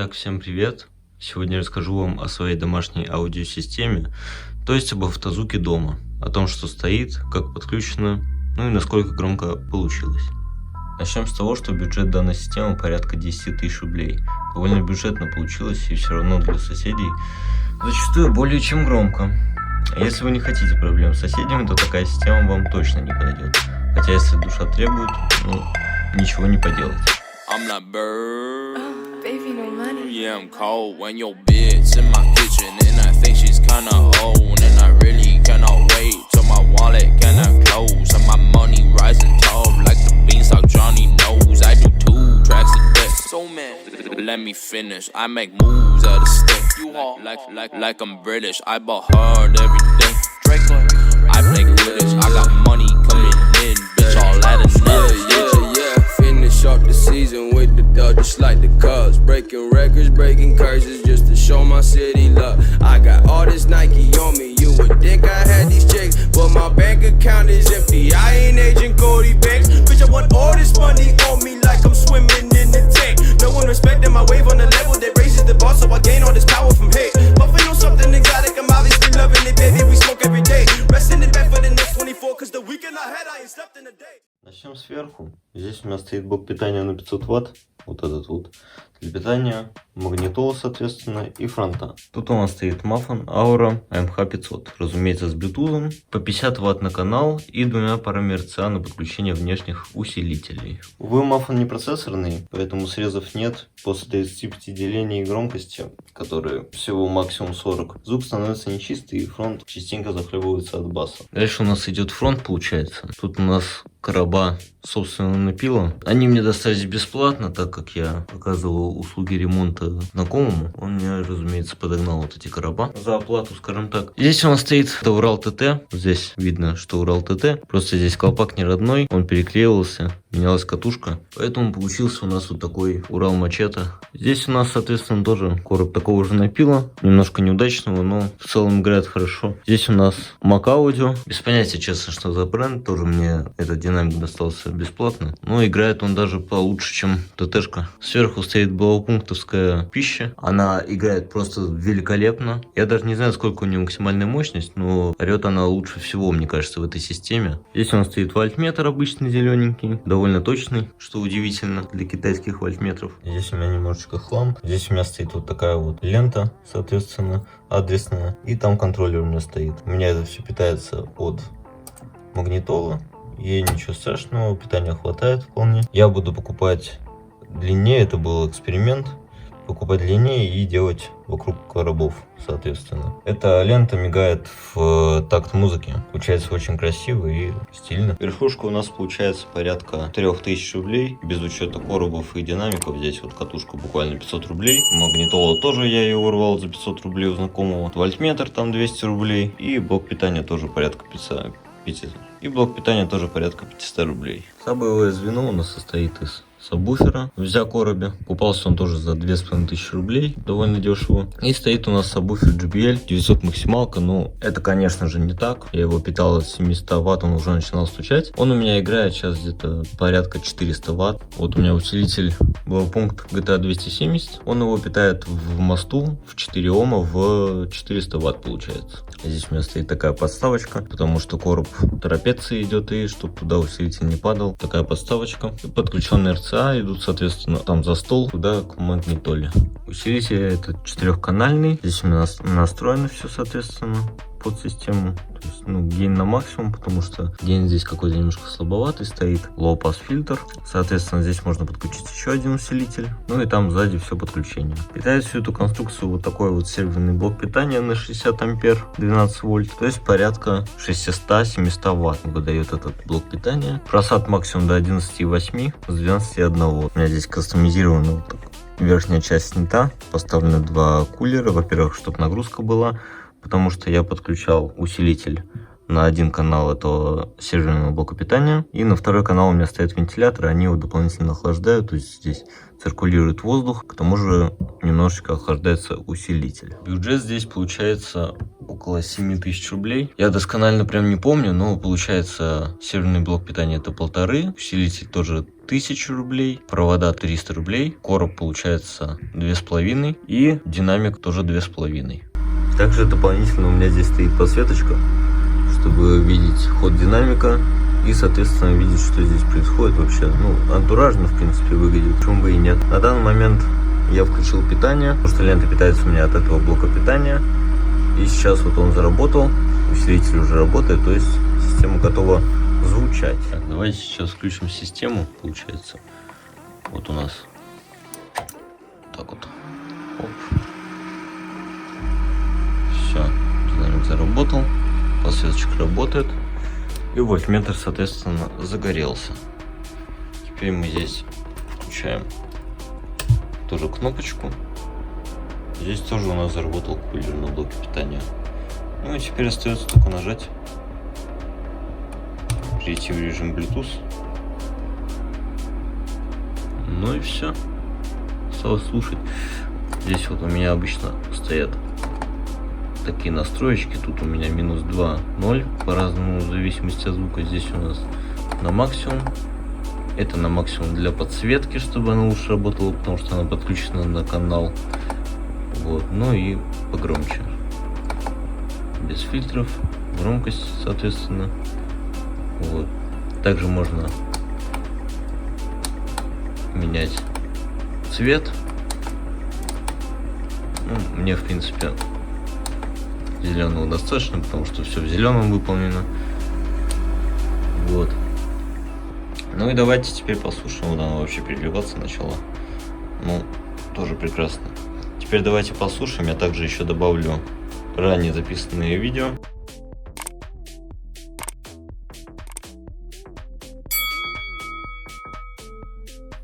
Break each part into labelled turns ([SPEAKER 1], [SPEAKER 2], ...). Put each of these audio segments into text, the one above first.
[SPEAKER 1] Итак, всем привет! Сегодня я расскажу вам о своей домашней аудиосистеме, то есть об автозвуке дома, о том, что стоит, как подключено, ну и насколько громко получилось. Начнем с того, что бюджет данной системы порядка 10 тысяч рублей. Довольно бюджетно получилось, и все равно для соседей зачастую более чем громко. А если вы не хотите проблем с соседями, то такая система вам точно не подойдет. Хотя если душа требует, ничего не поделать.
[SPEAKER 2] I'm not bird.
[SPEAKER 3] Oh, baby, no money.
[SPEAKER 2] Yeah, I'm cold when your bitch in my kitchen and I think she's kinda old and I really cannot wait till my wallet cannot close and my money rising tall like the beanstalk Johnny knows. I do 2 tracks a day. So man, let me finish. I make moves out of stick. You hard like I'm British. I bought hard every day. Draco, I play Quidditch. I got money coming in, bitch. All that and nothing.
[SPEAKER 4] Yeah. Finish off the season with the dub, just like the Cubs. Breaking records, breaking curses, just to show my city love. I got all this Nike on me, you would think I had these checks, but my bank account is empty. I ain't Agent Cody Banks, bitch. I want all this money on me like I'm swimming in the tank. No one respecting my wave on the level that raises the bar, so I gain all this power from hate. Puffing on something exotic, I'm obviously loving it, baby. We smoke every day. Resting in bed for the next 24, cause the weekend ahead I ain't slept in a day.
[SPEAKER 1] Начнем сверху. Здесь у нас стоит блок питания на 500 Вт, вот этот вот, для питания, магнитола, соответственно, и фронта. Тут у нас стоит Mafon Aura MH500, разумеется, с Bluetooth, по 50 Вт на канал и 2 парами RCA на подключение внешних усилителей. Увы, Mafon не процессорный, поэтому срезов нет. После 35 делений громкости, которые всего максимум 40, звук становится нечистый и фронт частенько захлебывается от баса. Дальше у нас идет фронт, получается. Тут у нас короба собственно напила. Они мне достались бесплатно, так как я оказывал услуги ремонта знакомому. Он мне, разумеется, подогнал вот эти короба за оплату, скажем так. Здесь у нас стоит Урал ТТ. Здесь видно, что Урал ТТ. Просто здесь колпак не родной, он переклеивался, менялась катушка. Поэтому получился у нас вот такой Урал Мачете. Здесь у нас, соответственно, тоже короб такого же напила. Немножко неудачного, но в целом играет хорошо. Здесь у нас Mac Audio. Без понятия, честно, что за бренд. Тоже мне этот динамик достался бесплатно. Но играет он даже получше, чем ТТшка. Сверху стоит блаупунктовская пища. Она играет просто великолепно. Я даже не знаю, сколько у нее максимальная мощность, но орет она лучше всего, мне кажется, в этой системе. Здесь у нас стоит вольтметр обычный зелененький. Довольно точный, что удивительно для китайских вольтметров. Здесь у меня немножечко хлам. Здесь у меня стоит вот такая вот лента, соответственно, адресная. И там контроллер у меня стоит. У меня это все питается от магнитола. И ничего страшного, питания хватает вполне. Я буду покупать длиннее, это был эксперимент. Покупать длиннее и делать вокруг коробов, соответственно. Эта лента мигает в такт музыки. Получается очень красиво и стильно. Верхушка у нас получается порядка 3000 рублей, без учета коробов и динамиков. Здесь вот катушка буквально 500 рублей. Магнитола тоже я ее урвал за 500 рублей у знакомого. Вольтметр там 200 рублей. И блок питания тоже порядка 500. И блок питания тоже порядка 500 рублей. Сабовое звено у нас состоит из сабвуфера в ZYA-коробе. Покупался он тоже за 2500 рублей, довольно дешево. И стоит у нас сабвуфер JBL 900 максималка, но это, конечно же, не так. Я его питал от 700 Вт, он уже начинал стучать. Он у меня играет сейчас где-то порядка 400 Вт. Вот у меня усилитель блаупункт GTA 270. Он его питает в мосту в 4 Ома в 400 Вт получается. Здесь у меня стоит такая подставочка, потому что короб трапеции идет, и чтобы туда усилитель не падал. Такая подставочка. И подключенный RCA идут, соответственно, там за стол, туда к магнитоле. Усилитель это 4-канальный. Здесь у меня настроено все, соответственно, под систему. То есть, гейн на максимум, потому что гейн здесь какой-то немножко слабоватый стоит. Low-pass фильтр. Соответственно, здесь можно подключить еще один усилитель. Ну и там сзади все подключение. Питает всю эту конструкцию вот такой вот серверный блок питания на 60 ампер, 12 вольт. То есть порядка 600-700 ватт выдает этот блок питания. Просад максимум до 11,8 с 12,1. У меня здесь кастомизировано вот так. Верхняя часть снята. Поставлены 2 кулера. Во-первых, чтобы нагрузка была, потому что я подключал усилитель на один канал этого серверного блока питания, и на второй канал у меня стоят вентиляторы, они его дополнительно охлаждают, то есть здесь циркулирует воздух, к тому же немножечко охлаждается усилитель. Бюджет здесь получается около 7000 рублей. Я досконально прям не помню, но получается серверный блок питания это 1500, усилитель тоже 1000 рублей, провода 300 рублей, короб получается 2500 и динамик тоже 2500. Также дополнительно у меня здесь стоит подсветочка, чтобы видеть ход динамика и, соответственно, видеть, что здесь происходит вообще. Ну, антуражно, в принципе, выглядит, почему бы и нет. На данный момент я включил питание, потому что лента питается у меня от этого блока питания. И сейчас вот он заработал, усилитель уже работает, то есть система готова звучать. Так, давайте сейчас включим систему, получается. Вот у нас так вот. Оп. Все, динамик заработал, подсветочка работает. И вольтметр, соответственно, загорелся. Теперь мы здесь включаем тоже кнопочку. Здесь тоже у нас заработал кулер на блоке питания. Ну и теперь остается только нажать, перейти в режим Bluetooth. Ну и все. Осталось слушать. Здесь вот у меня обычно стоят такие настроечки. Тут у меня минус 2, 0 по-разному в зависимости от звука. Здесь у нас на максимум. Это на максимум для подсветки, чтобы она лучше работала, потому что она подключена на канал. Вот, ну и погромче. Без фильтров, громкость, соответственно. Вот. Также можно менять цвет. Ну, мне, в принципе, зеленого достаточно, потому что все в зеленом выполнено. Вот. Ну и давайте теперь послушаем. Вот она вообще переливаться начала. Ну, тоже прекрасно. Теперь давайте послушаем. Я также еще добавлю ранее записанные видео.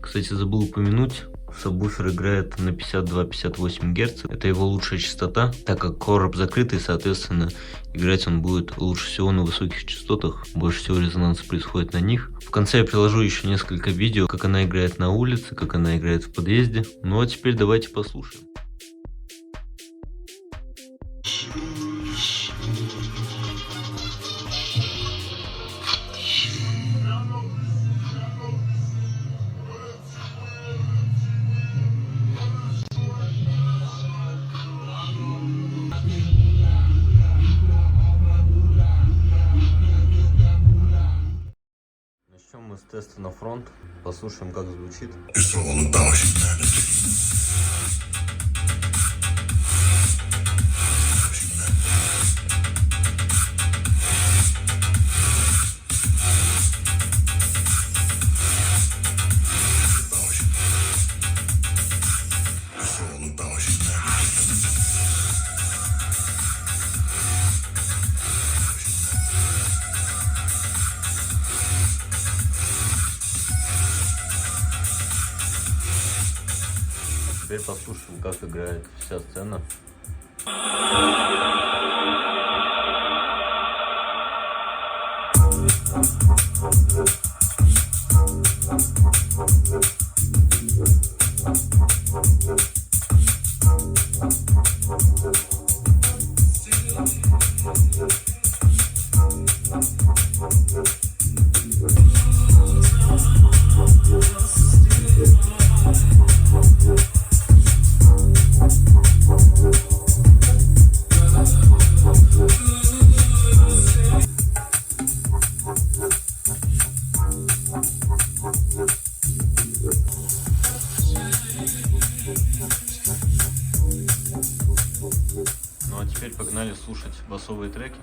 [SPEAKER 1] Кстати, забыл упомянуть, сабвуфер играет на 52-58 Гц. Это его лучшая частота, так как короб закрытый, соответственно, играть он будет лучше всего на высоких частотах. Больше всего резонанса происходит на них. В конце я приложу еще несколько видео, как она играет на улице, как она играет в подъезде. Ну а теперь давайте послушаем. Начнем мы с теста на фронт. Послушаем, как звучит. Теперь послушаем, как играет вся сцена. Ну а теперь погнали слушать басовые треки.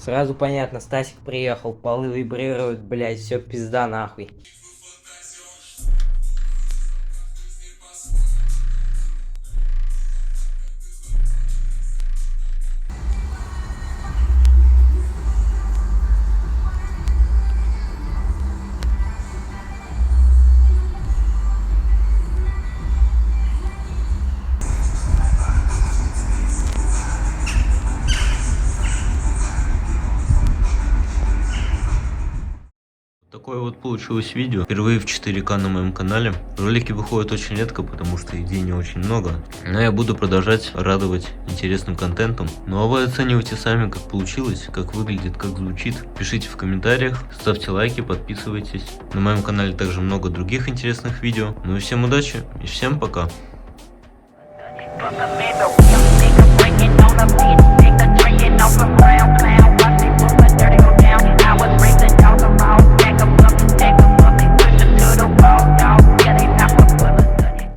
[SPEAKER 3] Сразу понятно, Стасик приехал, полы вибрируют, блядь, все пизда нахуй.
[SPEAKER 1] Такое вот получилось видео, впервые в 4К на моем канале. Ролики выходят очень редко, потому что идей не очень много. Но я буду продолжать радовать интересным контентом. Ну а вы оценивайте сами, как получилось, как выглядит, как звучит. Пишите в комментариях, ставьте лайки, подписывайтесь. На моем канале также много других интересных видео. Ну и всем удачи и всем пока.
[SPEAKER 5] From the middle.